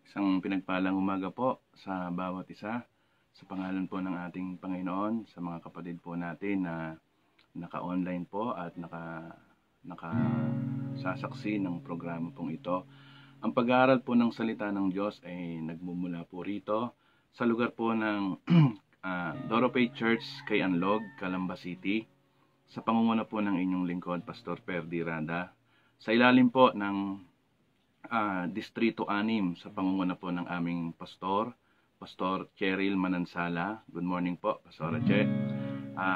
Isang pinagpalang umaga po sa bawat isa. Sa pangalan po ng ating Panginoon, sa mga kapatid po natin na naka-online po at nakasasaksi ng programa pong ito. Ang pag-aaral po ng salita ng Diyos ay nagmumula po rito sa lugar po ng Doropay Church kay Anlog, Calamba City, sa pangunguna po ng inyong lingkod, Pastor Perdi Rada, sa ilalim po ng Distrito 6 sa pangunguna po ng aming Pastor Cheryl Manansala. Good morning po, Pastor Che.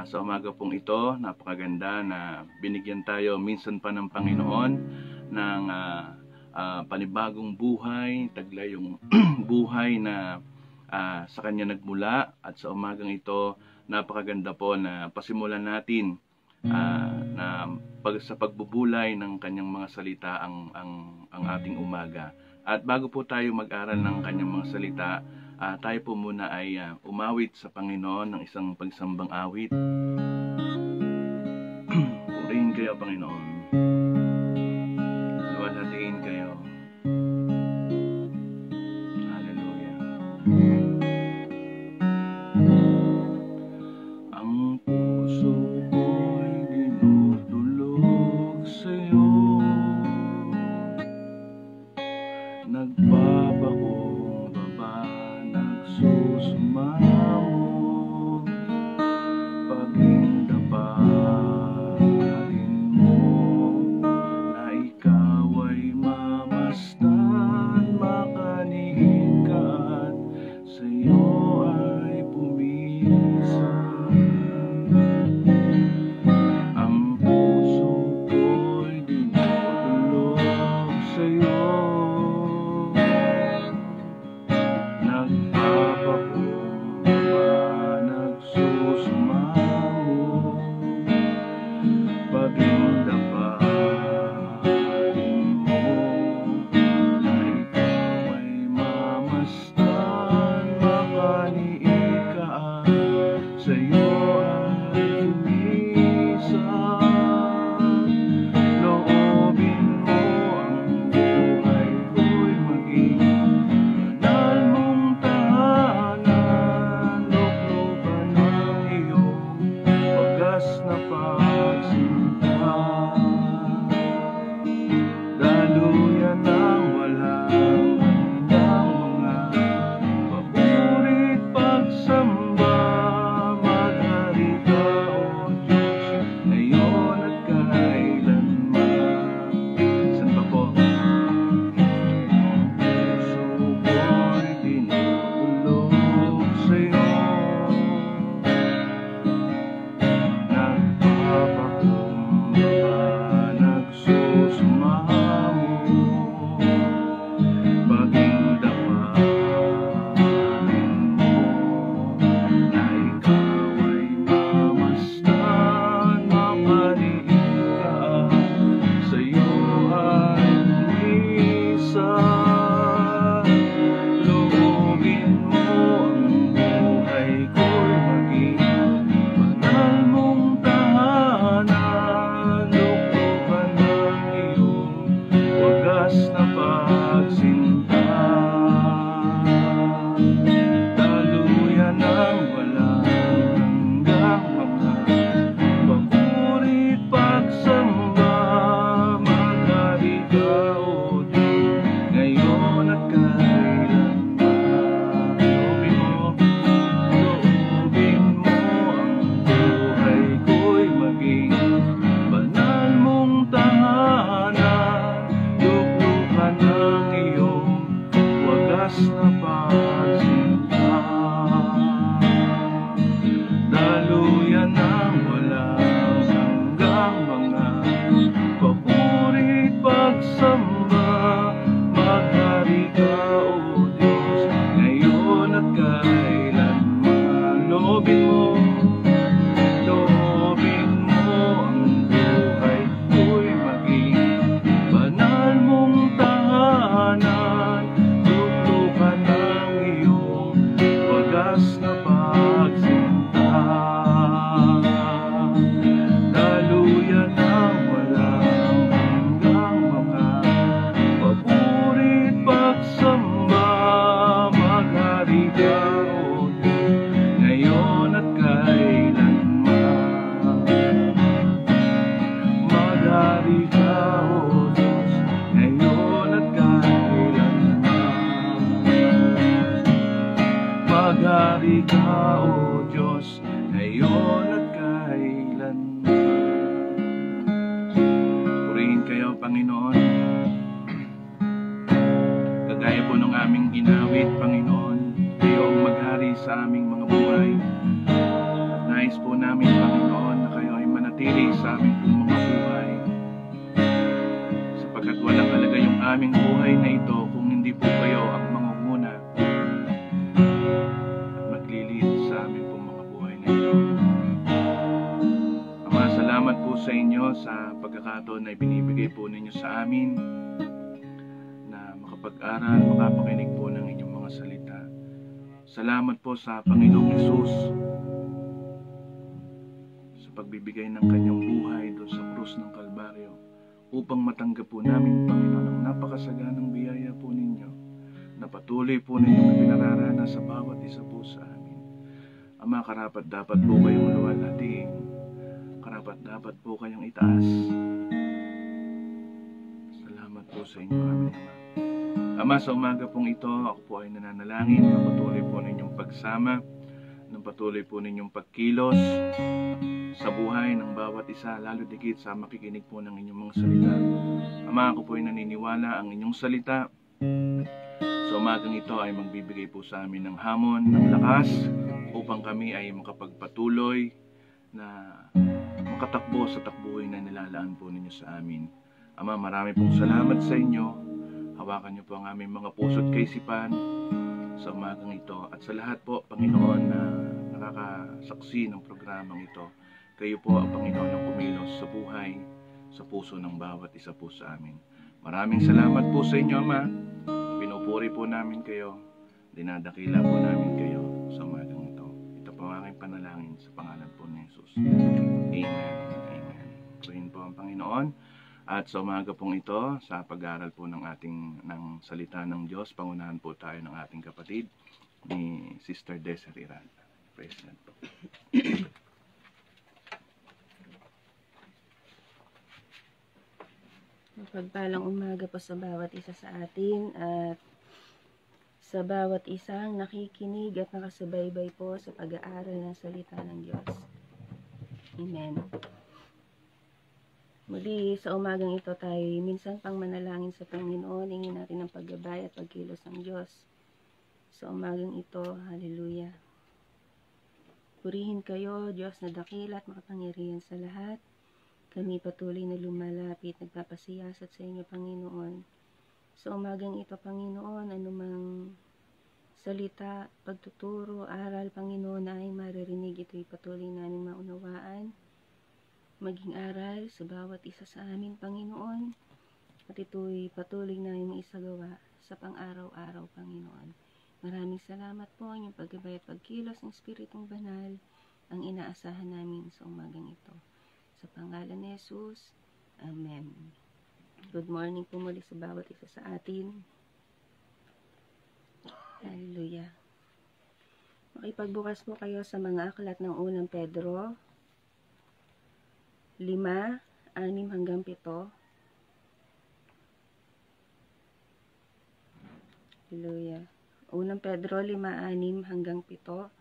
Sa umaga pong ito, napakaganda na binigyan tayo minsan pa ng Panginoon ng panibagong buhay, taglay yung buhay na sa Kanya nagmula. At sa umagang ito, napakaganda po na pasimulan natin sa pagbubulay ng Kanyang mga salita ang ating umaga. At bago po tayo mag-aral ng Kanyang mga salita, tayo po muna ay umawit sa Panginoon ng isang pagsambang awit. Purihin kayo, Panginoon. Luwalhatiin kayo. Hallelujah. Ang puso ko'y dinudulog sa'yo, nagbabakong baba, nagsusumamo, paging dapatin mo na ikaw ay mamasdan, makanihin ka at sa'yo ay pumisan. Ang puso ko'y dinudulog sa'yo, ka, O Diyos, ngayon at kailanman. Purihin kayo, Panginoon. Kagaya po ng aming inawit, Panginoon, kayo ang maghari sa aming mga buhay. At nais po namin, Panginoon, na kayo ay manatili sa aming mga buhay. Sapagkat walang halaga yung aming buhay na ito kung hindi po kayo ang mangunguna at maglilid sa aming mga buhay na ito. Ama, salamat po sa inyo sa pagkakataon na ibinibigay po ninyo sa amin na makapag-aral, makapakinig po ng inyong mga salita. Salamat po sa Panginoong Hesus sa pagbibigay ng kanyang buhay doon sa krus ng Kalbaryo upang matanggap po namin, Panginoon, ang napakasaganang biyaya po ninyo na patuloy po ninyong pinararana sa bawat isa po sa amin. Ama, karapat dapat po kayong luwalhatiin, karapat dapat po kayong itaas. Salamat po sa inyo, aming Ama. Ama, sa umaga pong ito, ako po ay nananalangin na patuloy po ninyong pagsama, ng patuloy po ninyong pagkilos sa buhay ng bawat isa, lalo dikit sa makikinig po ng inyong mga salita. Ama, ako po ay naniniwala ang inyong salita sa umagang ito ay magbibigay po sa amin ng hamon, ng lakas, upang kami ay makapagpatuloy na makatakbo sa takbuhin na nilalaan po ninyo sa amin. Ama, marami pong salamat sa inyo. Hawakan niyo po ang aming mga puso't kaisipan sa umagang ito. At sa lahat po, Panginoon, na nakakasaksi ng programang ito, kayo po ang Panginoon ang kumilos sa buhay, sa puso ng bawat isa po sa amin. Maraming salamat po sa inyo, Ama. Pinupuri po namin kayo. Dinadakila po namin kayo sa umagang ito. Ito po ang aking panalangin sa pangalan po ni Jesus. Amen. Amen. Purihin po ang Panginoon. At sa umaga pong ito, sa pag-aaral po ng salita ng Diyos, pangunahan po tayo ng ating kapatid ni Sister Desiree Randa. Praise God po. Mapagpalang umaga po sa bawat isa sa atin at sa bawat isang nakikinig at nakasubaybay po sa pag-aaral ng salita ng Diyos. Amen. Muli sa umagang ito tayo minsan pang manalangin sa Panginoon, hingin natin ang paggabay at pagkilos ng Diyos. Sa umagang ito, hallelujah. Purihin kayo, Diyos na dakila at makapangyarihan sa lahat. Kami patuloy na lumalapit, nagpapasiyasat sa inyo, Panginoon. Sa umagang ito, Panginoon, anumang salita, pagtuturo, aral, Panginoon, na ay maririnig, ito'y patuloy namin maunawaan. Maging aral sa bawat isa sa amin, Panginoon, at ito'y patuloy namin maisagawa sa pang-araw-araw, Panginoon. Maraming salamat po ang inyong paggabay at pagkilos ng Espiritong Banal, ang inaasahan namin sa umagang ito. Sa pangalan ni Jesus, Amen. Good morning po muli sa bawat isa sa atin. Hallelujah. Makipagbukas po kayo sa mga aklat ng unang Pedro 5, 6 hanggang 7. Hallelujah. Unang Pedro 5, 6 hanggang 7.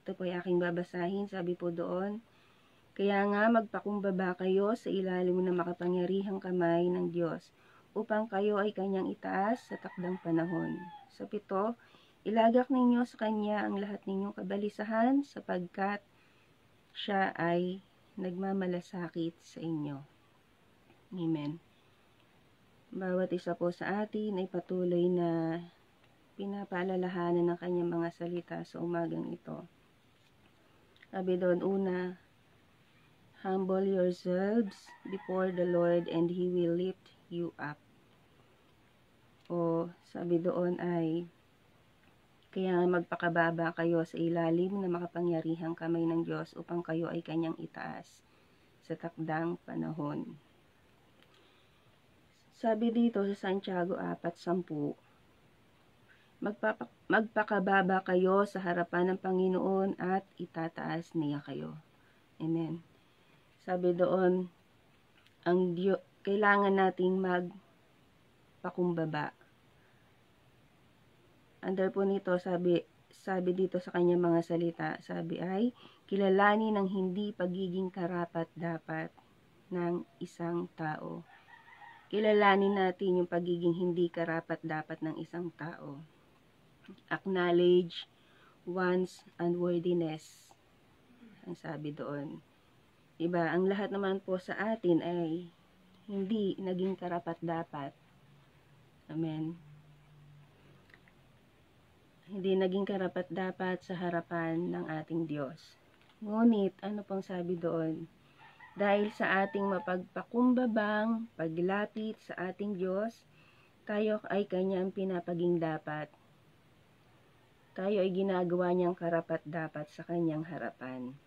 Ito po ay aking babasahin. Sabi po doon, kaya nga magpakumbaba kayo sa ilalim ng makapangyarihang kamay ng Diyos, upang kayo ay kanyang itaas sa takdang panahon. Sa 7, ilagak ninyo sa kanya ang lahat ninyong kabalisahan, sapagkat siya ay nagmamalasakit sa inyo. Amen. Bawat isa po sa atin ay patuloy na pinapaalalahanan ng kanyang mga salita sa umagang ito. Sabi doon, una, humble yourselves before the Lord and He will lift you up. O sabi doon ay, kaya magpakababa kayo sa ilalim na makapangyarihang kamay ng Diyos upang kayo ay kanyang itaas sa takdang panahon. Sabi dito sa Santiago 4:10, magpakababa kayo sa harapan ng Panginoon at itataas niya kayo. Amen. Sabi doon, kailangan nating magpakumbaba. Under po nito, sabi, sabi dito sa kanyang mga salita, sabi ay, kilalanin ang hindi pagiging karapat-dapat ng isang tao. Kilalanin natin yung pagiging hindi karapat-dapat ng isang tao. Acknowledge one's unworthiness. Ang sabi doon. Diba, ang lahat naman po sa atin ay hindi naging karapat-dapat. Amen. Hindi naging karapat-dapat sa harapan ng ating Diyos. Ngunit, ano pong sabi doon? Dahil sa ating mapagpakumbabang paglapit sa ating Diyos, tayo ay kanyang pinapaging dapat. Tayo ay ginagawa niyang karapat-dapat sa kanyang harapan.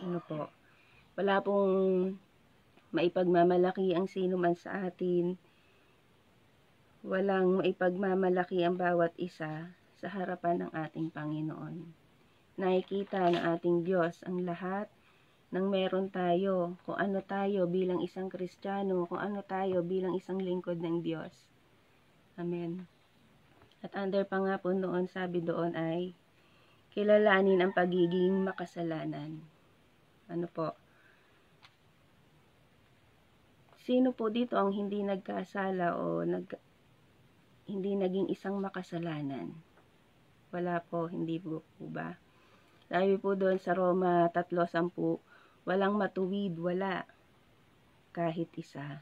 Ano po? Wala pong maipagmamalaki ang sino man sa atin. Walang maipagmamalaki ang bawat isa sa harapan ng ating Panginoon. Nakikita ng ating Diyos ang lahat ng meron tayo, kung ano tayo bilang isang Kristiyano, kung ano tayo bilang isang lingkod ng Diyos. Amen. At under pa nga po noon, sabi doon ay, kilalanin ang pagiging makasalanan. Ano po? Sino po dito ang hindi nagkasala o hindi naging isang makasalanan? Wala po, hindi po ba? Sabi po doon sa Roma 3:10, walang matuwid, wala. Kahit isa.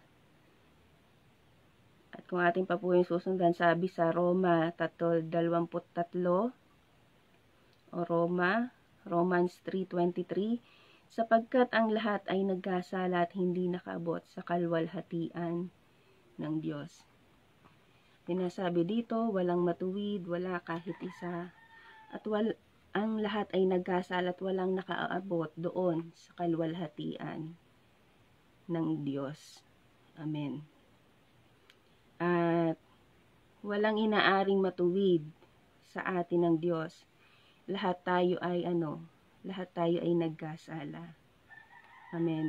At kung ating pa po yung susundan, sabi sa Roma 3:23, o Romans 3:23, sapagkat ang lahat ay nagkasala at hindi nakaabot sa kalwalhatian ng Diyos. Pinasabi dito, walang matuwid, wala kahit isa, at ang lahat ay nagkasala at walang nakaabot doon sa kalwalhatian ng Diyos. Amen. At walang inaaring matuwid sa atin ng Diyos. Lahat tayo ay nagkasala. Amen.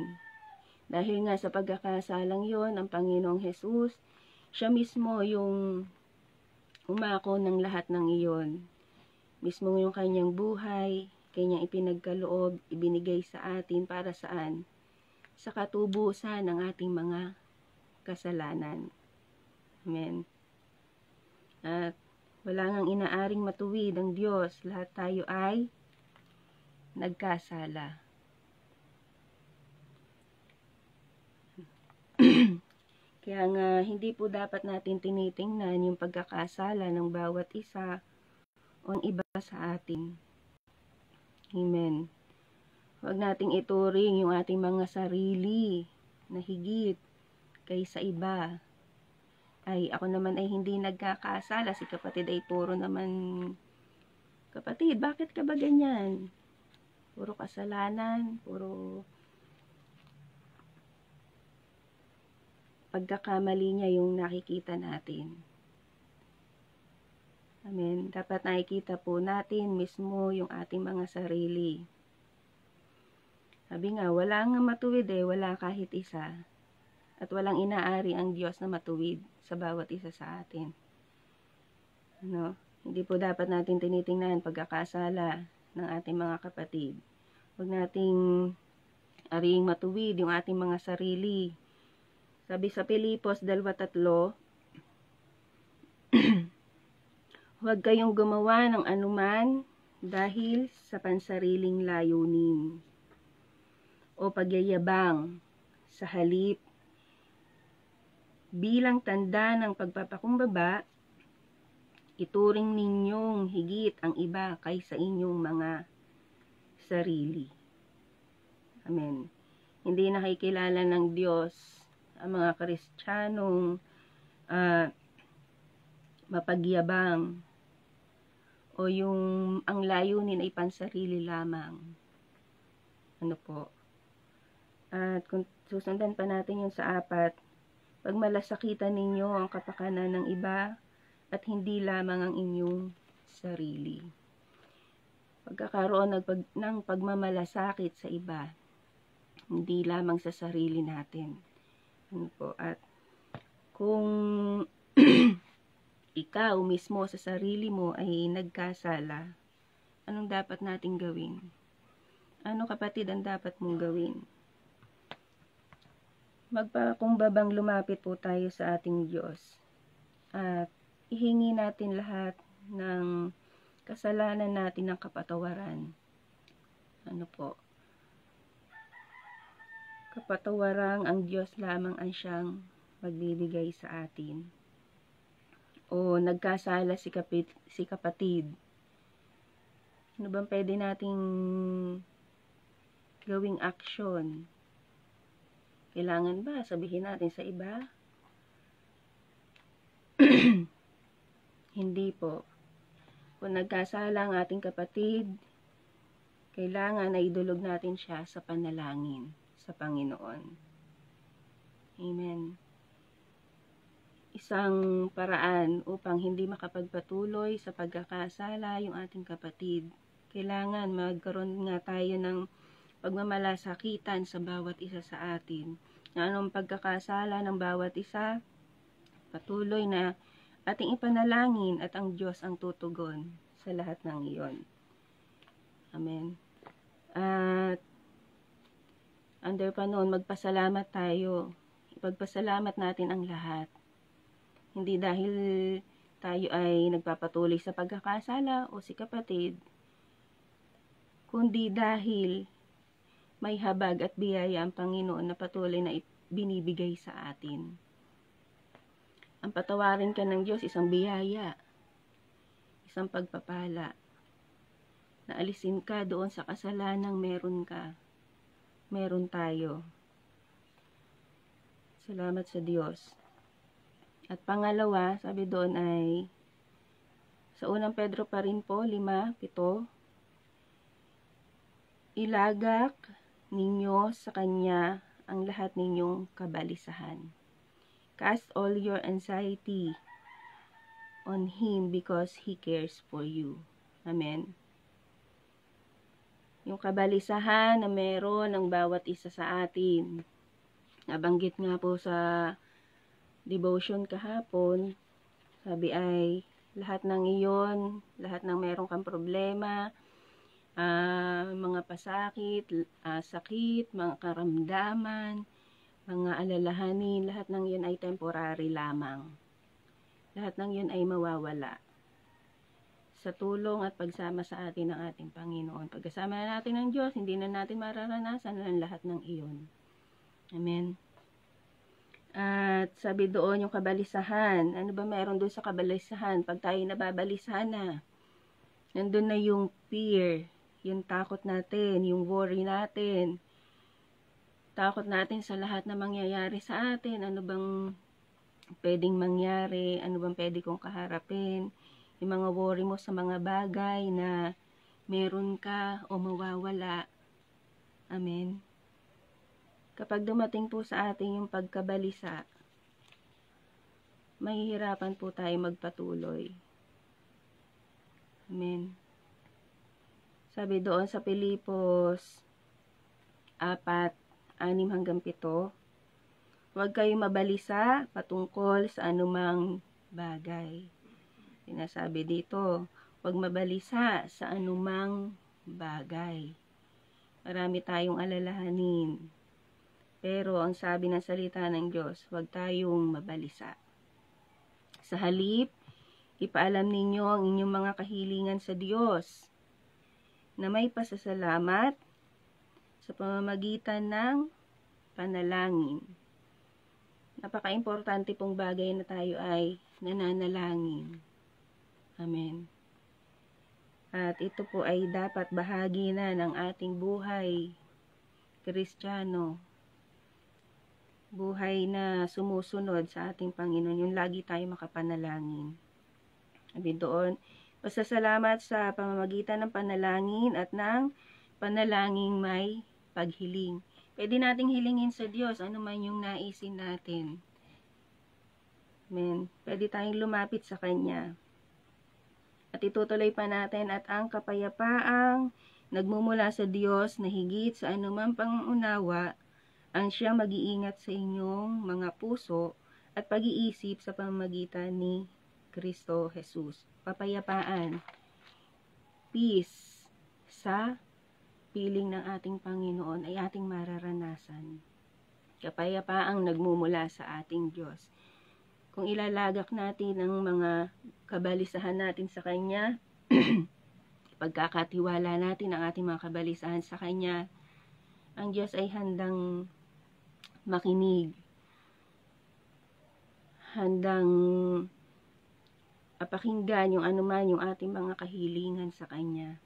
Dahil nga sa pagkakasalang yon, ang Panginoong Jesus, siya mismo yung umako ng lahat ng iyon. Mismo yung kanyang buhay, kanyang ipinagkaloob, ibinigay sa atin para saan? Sa katubusan ng ating mga kasalanan. Amen. At wala ngang inaaring matuwid ang Diyos. Lahat tayo ay nagkasala. Kaya nga, hindi po dapat natin tinitingnan yung pagkakasala ng bawat isa o ang iba sa atin. Amen. Huwag nating ituring yung ating mga sarili na higit kaysa iba. Ay, ako naman ay hindi nagkakasala. Si kapatid ay puro naman, kapatid, bakit ka ba ganyan? Puro kasalanan, puro pagkakamali niya yung nakikita natin. Amen. Dapat nakikita po natin mismo yung ating mga sarili. Sabi nga, wala nga matuwid wala kahit isa. At walang inaari ang Diyos na matuwid sa bawat isa sa atin. Hindi po dapat natin tinitingnan pagkakasala ng ating mga kapatid. Huwag nating aring matuwid yung ating mga sarili. Sabi sa Pilipos 2:3, huwag kayong gumawa ng anuman dahil sa pansariling layunin o pagyayabang, sa halip bilang tanda ng pagpapakumbaba, ituring ninyong higit ang iba kaysa inyong mga sarili. Amen. Hindi nakikilala ng Diyos ang mga Kristiyanong mapagyabang o yung ang layunin ay pansarili lamang. Ano po? At kung susundan pa natin yung sa 4, pagmalasakitan ninyo ang kapakanan ng iba at hindi lamang ang inyong sarili. Pagkakaroon ng pagmamalasakit sa iba, hindi lamang sa sarili natin. Ano po? At kung ikaw mismo sa sarili mo ay nagkasala, Anong dapat nating gawin? Ano kapatid ang dapat mong gawin? Magpakumbabang lumapit po tayo sa ating Diyos at ihingi natin lahat ng kasalanan natin ng kapatawaran. Ano po? Kapatawarang ang Diyos lamang ang siyang magbibigay sa atin. O nagkasala si kapatid. Ano bang pwede nating gawing action? Kailangan ba sabihin natin sa iba? Hindi po. Kung nagkasala ang ating kapatid, kailangan na idulog natin siya sa panalangin sa Panginoon. Amen. Isang paraan upang hindi makapagpatuloy sa pagkakasala yung ating kapatid. Kailangan magkaroon nga tayo ng pagmamalasakitan sa bawat isa sa atin. Na anong pagkakasala ng bawat isa, patuloy na ating ipanalangin at ang Diyos ang tutugon sa lahat ng iyon. Amen. At under pa noon, magpasalamat tayo. Ipagpasalamat natin ang lahat. Hindi dahil tayo ay nagpapatuloy sa pagkakasala o si kapatid, kundi dahil may habag at biyaya ang Panginoon na patuloy na binibigay sa atin. Ang patawarin ka ng Diyos, isang biyaya, isang pagpapala. Naalisin ka doon sa kasalanang meron ka. Meron tayo. Salamat sa Diyos. At pangalawa, sabi doon ay, sa unang Pedro pa rin po, 5:7, ilagak ninyo sa Kanya ang lahat ninyong kabalisahan. Cast all your anxiety on Him because He cares for you. Amen. Yung kabalisahan na meron ng bawat isa sa atin. Nabanggit nga po sa devotion kahapon, sabi ay, lahat ng iyon, lahat ng meron kang problema, mga pasakit, sakit, mga karamdaman, mga alalahanin, lahat ng yun ay temporary lamang. Lahat ng yun ay mawawala. Sa tulong at pagsama sa atin ng ating Panginoon. Pagkasama na natin ng Diyos, hindi na natin mararanasan ang lahat ng iyon. Amen. At sabi doon yung kabalisahan. Ano ba meron doon sa kabalisahan? Pag tayo nababalisahan na, nandun na yung fear, yung takot natin, yung worry natin. Takot natin sa lahat na mangyayari sa atin. Ano bang pwedeng mangyari? Ano bang pwede kong kaharapin? Yung mga worry mo sa mga bagay na meron ka o mawawala. Amen. Kapag dumating po sa atin yung pagkabalisa, mahihirapan po tayo magpatuloy. Amen. Sabi doon sa Pilipos 4:6-7, huwag kayong mabalisa patungkol sa anumang bagay. Sinasabi dito, huwag mabalisa sa anumang bagay. Marami tayong alalahanin. Pero ang sabi ng salita ng Diyos, huwag tayong mabalisa. Sa halip, ipaalam ninyo ang inyong mga kahilingan sa Diyos na may pasasalamat sa pamamagitan ng panalangin. Napaka-importante pong bagay na tayo ay nananalangin. Amen. At ito po ay dapat bahagi na ng ating buhay Kristiyano. Buhay na sumusunod sa ating Panginoon, yung lagi tayo makapanalangin. Sabi doon, pasasalamat sa pamamagitan ng panalangin at ng panalangin may paghiling. Pwede nating hilingin sa Diyos ano man yung naisin natin. Amen. Pwede tayong lumapit sa Kanya. At itutuloy pa natin at ang kapayapaang nagmumula sa Diyos na higit sa anumang pangunawa ang siyang mag-iingat sa inyong mga puso at pag-iisip sa pamamagitan ni Kristo Jesus. Kapayapaan, peace, sa piling ng ating Panginoon ay ating mararanasan. Kapayapaang nagmumula sa ating Diyos. Kung ilalagak natin ang mga kabalisahan natin sa Kanya, pagkakatiwala natin ang ating mga kabalisahan sa Kanya, ang Diyos ay handang makinig, handang pakinggan yung anuman yung ating mga kahilingan sa Kanya.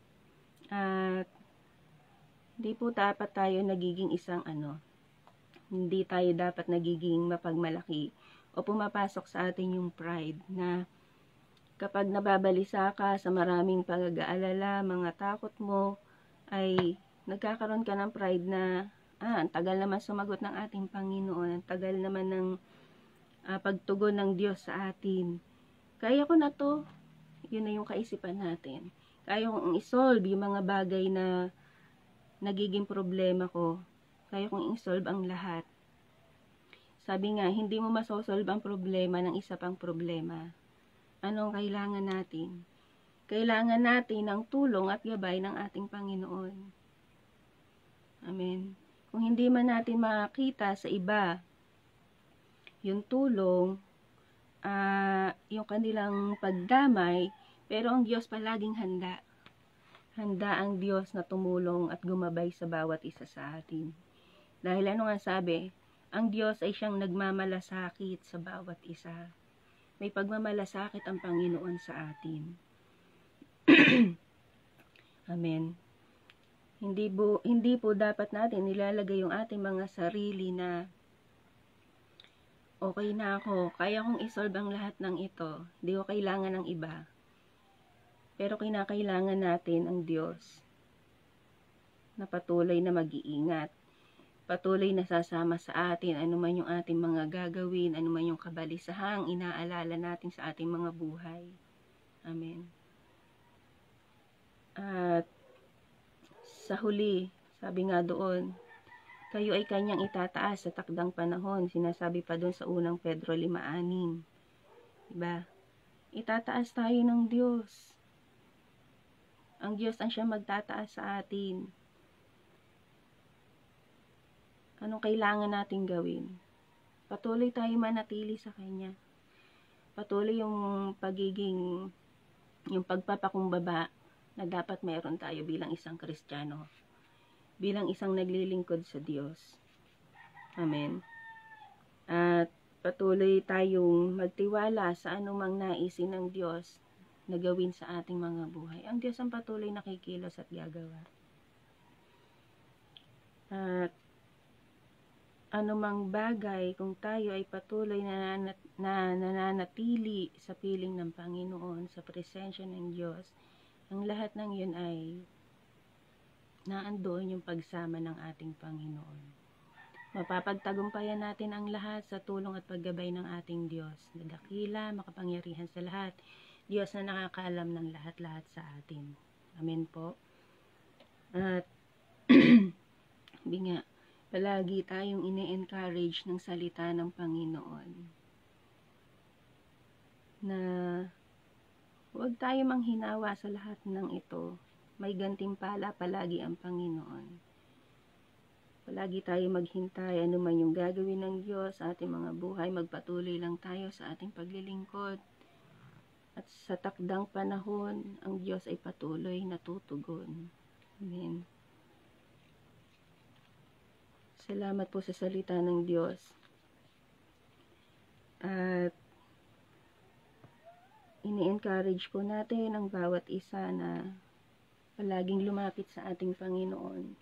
At hindi po dapat tayo nagiging hindi tayo dapat nagiging mapagmalaki o pumapasok sa atin yung pride na kapag nababalisa ka sa maraming pag-aalala, mga takot mo, ay nagkakaroon ka ng pride na, ang tagal naman sumagot ng ating Panginoon, ang tagal naman ng pagtugon ng Diyos sa atin. Kaya ko na to, yun na yung kaisipan natin. Kaya kong i-solve yung mga bagay na nagiging problema ko. Kaya kong i-solve ang lahat. Sabi nga, hindi mo masosolve ang problema ng isa pang problema. Anong kailangan natin? Kailangan natin ng tulong at gabay ng ating Panginoon. Amen. Kung hindi man natin makita sa iba yung tulong, yung kanilang pagdamay, pero ang Diyos palaging handa. Handa ang Diyos na tumulong at gumabay sa bawat isa sa atin. Dahil ano nga sabi, ang Diyos ay siyang nagmamalasakit sa bawat isa. May pagmamalasakit ang Panginoon sa atin. Amen. Hindi po dapat natin nilalagay yung ating mga sarili na okay na ako, kaya kong isolve ang lahat ng ito, di ko kailangan ng iba. Pero kinakailangan natin ang Diyos na patuloy na mag-iingat, patuloy na sasama sa atin, anuman yung ating mga gagawin, anuman yung kabalisahang inaalala natin sa ating mga buhay. Amen. At sa huli, sabi nga doon, kayo ay kanyang itataas sa takdang panahon. Sinasabi pa doon sa unang Pedro 5:6. Diba? Itataas tayo ng Diyos. Ang Diyos ang siya magtataas sa atin. Anong kailangan natin gawin? Patuloy tayo manatili sa Kanya. Patuloy yung pagpapakumbaba na dapat meron tayo bilang isang Kristiyano. Bilang isang naglilingkod sa Diyos. Amen. At patuloy tayong magtiwala sa anumang naisin ng Diyos na gawin sa ating mga buhay. Ang Diyos ang patuloy nakikilos at gagawa. At anumang bagay, kung tayo ay patuloy na nananatili sa piling ng Panginoon, sa presensya ng Diyos, ang lahat ng yun ay naandoon yung pagsama ng ating Panginoon. Mapapagtagumpayan natin ang lahat sa tulong at paggabay ng ating Diyos, na dakila, makapangyarihan sa lahat, Diyos na nakakaalam ng lahat-lahat sa atin. Amen po. At sabi nga, palagi tayong ine-encourage ng salita ng Panginoon na huwag tayo manghinawa sa lahat ng ito. May gantimpala palagi ang Panginoon. Palagi tayo maghintay, anuman yung gagawin ng Diyos sa ating mga buhay, magpatuloy lang tayo sa ating paglilingkod. At sa takdang panahon, ang Diyos ay patuloy na tutugon. Amen. Salamat po sa salita ng Diyos. At ini-encourage po natin ang bawat isa na palaging lumapit sa ating Panginoon.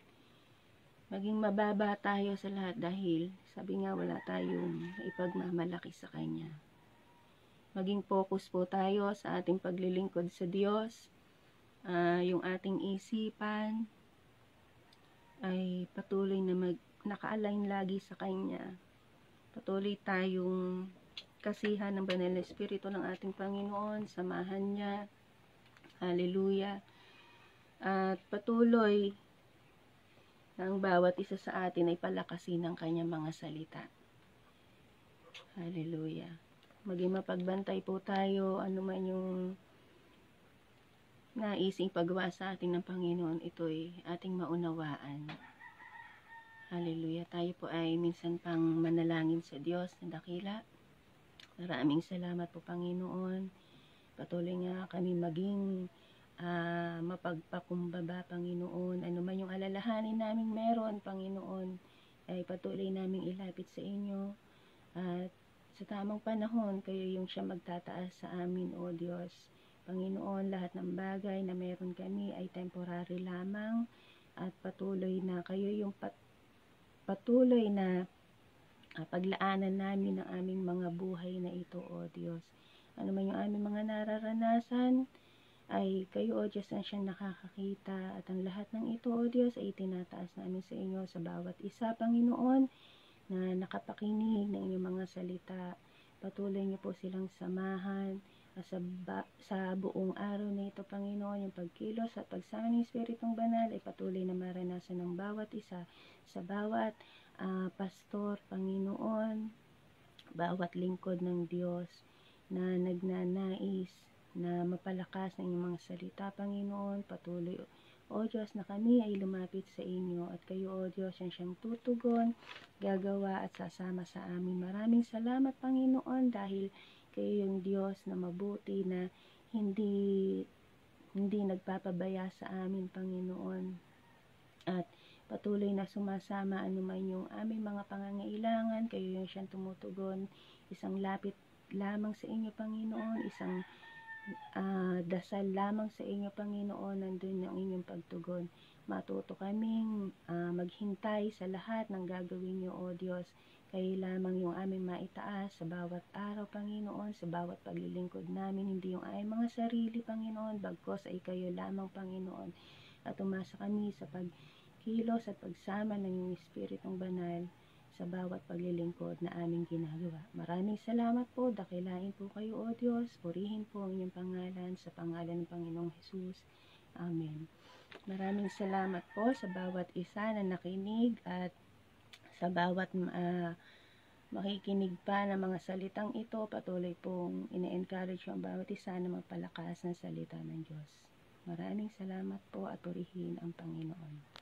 Maging mababa tayo sa lahat dahil sabi nga wala tayong ipagmamalaki sa Kanya. Maging focus po tayo sa ating paglilingkod sa Diyos. Yung ating isipan ay patuloy na naka-align lagi sa Kanya. Patuloy tayong kasihan ng banal na Espiritu ng ating Panginoon, samahan niya. Hallelujah. At patuloy na ang bawat isa sa atin ay palakasin ng Kanyang mga salita. Hallelujah. Maging mapagbantay po tayo, anuman yung naising pagawa sa atin ng Panginoon, ito'y ating maunawaan. Hallelujah. Tayo po ay minsan pang manalangin sa Diyos na dakila. Maraming salamat po, Panginoon. Patuloy nga kami maging mapagpakumbaba, Panginoon. Ano man yung alalahanin naming meron, Panginoon, ay patuloy naming ilapit sa inyo. At sa tamang panahon, kayo yung siya magtataas sa amin, O Diyos. Panginoon, lahat ng bagay na meron kami ay temporary lamang. At patuloy na kayo yung patuloy na paglaanan namin ng aming mga buhay na ito, O Diyos. Ano man yung aming mga nararanasan, ay kayo, O Diyos, ang siyang nakakakita. At ang lahat ng ito, O Diyos, ay tinataas namin sa inyo sa bawat isa, Panginoon, na nakapakinig ng inyong mga salita. Patuloy niyo po silang samahan sa buong araw na ito, Panginoon. Yung pagkilos at pagsama ng Espiritong Banal ay patuloy na maranasan ng bawat isa, sa bawat pastor, Panginoon, bawat lingkod ng Diyos na nagnanais na mapalakas ng inyong mga salita, Panginoon. Patuloy, O Diyos, na kami ay lumapit sa inyo at kayo, O Diyos, ang siyang tutugon, gagawa at sasama sa amin. Maraming salamat, Panginoon, dahil kayo yung Diyos na mabuti, na hindi nagpapabaya sa amin, Panginoon. At patuloy na sumasama anuman yung aming mga pangangailangan, kayo yung siyang tumutugon. Isang lapit lamang sa inyo, Panginoon, isang dasal lamang sa inyo, Panginoon, nandun yung inyong pagtugon. Matuto kaming maghintay sa lahat ng gagawin niyo, O Diyos. Kayo lamang yung aming maitaas sa bawat araw, Panginoon, sa bawat paglilingkod namin, hindi yung aming mga sarili, Panginoon, bagkos ay kayo lamang, Panginoon. At umasa kami sa pagkilos at pagsama ng iyong Espiritong Banal sa bawat paglilingkod na aming ginagawa. Maraming salamat po, dakilain po kayo, O Diyos, purihin po ang inyong pangalan, sa pangalan ng Panginoong Hesus. Amen. Maraming salamat po sa bawat isa na nakinig at sa bawat makikinig pa ng mga salitang ito. Patuloy pong ine-encourage ang bawat isa na magpalakas ng salita ng Diyos. Maraming salamat po at purihin ang Panginoon.